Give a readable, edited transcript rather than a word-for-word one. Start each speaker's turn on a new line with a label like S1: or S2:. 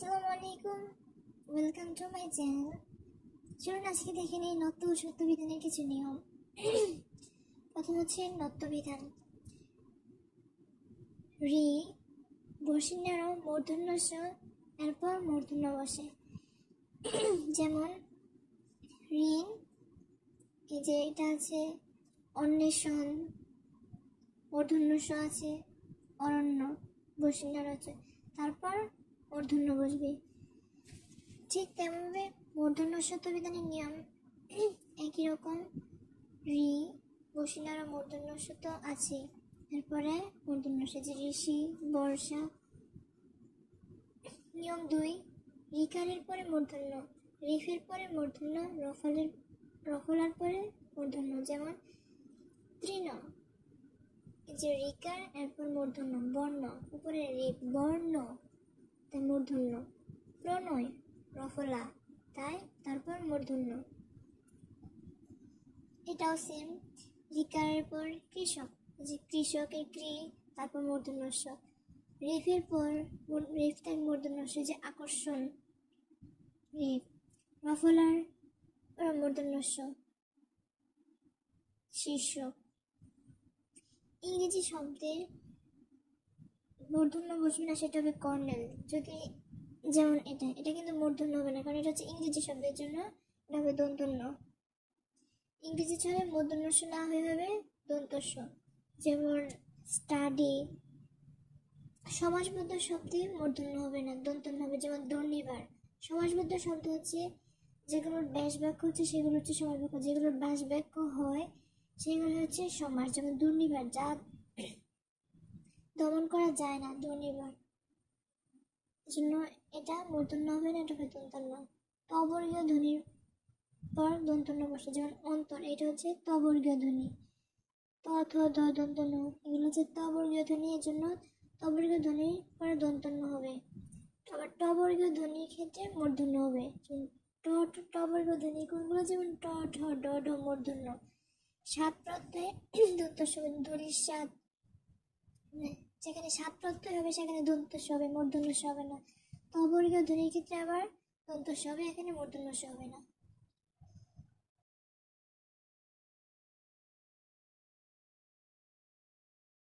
S1: আসসালামু আলাইকুম, welcome to my channel. চলুন আজকে দেখে নিই নত্য ও সত্য বিধানের কিছু নিয়ম। প্রথম হচ্ছে নত্য বিধান। রি বসিন্যার মূর্ধন্যস্য, এরপর মূর্ধন্য বসে। যেমন ঋণ, এই যে এটা আছে অন্বেষণ, মূর্ধন্যস্য আছে অরণ্য, বসিন্যার আছে, তারপর মূর্ধন্য বসবে। ঠিক তেমনভাবে মূর্ধন্য সত্য বিধানের নিয়ম একই রকম। রি বসিন্যার মূর্ধন্য সত্য আছে, এরপরে মূর্ধন্য যে ঋষি, বর্ষা। নিয়ম 2, রিকারের পরে মূর্ধন্য, রিফের পরে মূর্ধন্য, রফলার পরে মূর্ধন্য। যেমন তৃণ, এই যে রিকার এরপর মূর্ধন্য, বর্ণ উপরে রিফ, বর্ণ তাই মূর্ধন্য, প্রণয় রফলা তাই তারপর মূর্ধন্য। এটাও সেম, রিকারের পর কৃষক, যে কৃষকের কৃ তারপর মূর্ধন্যস্য, রেফের পর রেফ তাই মূর্ধন্যস্য, যে আকর্ষণ রেফ, রফলার মূর্ধন্যস্য, শীর্ষক। ইংরেজি শব্দে মূর্ধন্য বসবে না, সেটা হবে কর্নেল। যদি যেমন এটা কিন্তু মূর্ধন্য হবে না, কারণ এটা হচ্ছে ইংরেজি শব্দের জন্য, এটা হবে দন্তন্য। ইংরেজি ছলে মূর্ধন্যস্য না হয়ে হবে দন্তস্য। যেমন স্টাডি। সমাসবদ্ধ শব্দে মূর্ধন্য হবে না, দন্তন্য হবে। যেমন দুর্নিবার। সমাসবদ্ধ শব্দ হচ্ছে যেগুলোর ব্যাস বাক্য হচ্ছে সেগুলো হচ্ছে সমাস বাক্য, যেগুলোর ব্যাস বাক্য হয় সেগুলো হচ্ছে সমাস। যেমন দুর্নিবার, যা দমন করা যায় না, দুর্নিবার। জন্য এটা মূর্ধন্য হবে না, এটা হবে দন্তন্য। তবর্গীয় ধ্বনির পর দন্তন্য বসে, যেমন অন্তর, এটা হচ্ছে তবর্গীয় ধ্বনি। ত থ দ দন্তন্য, এগুলো হচ্ছে তবর্গীয় ধ্বনি, এর জন্য তবর্গীয় ধ্বনির পরে দন্তন্য হবে। আবার টবর্গীয় ধ্বনির ক্ষেত্রে মূর্ধন্য হবে। টবর্গীয় ধ্বনি কোনগুলো? যেমন ট ঠ ড ঢ মূর্ধন্য। সাত প্রত্যয়ে দন্তস্য হবে, ধরির সাত, যেখানে সাত প্রত্যয় হবে সেখানে দন্তস্য হবে, মূর্ধন্যস্য হবে না। তবর্গীয় ধ্বনির ক্ষেত্রে আবার দন্তস্য হবে, এখানে মূর্ধন্যস্য হবে না।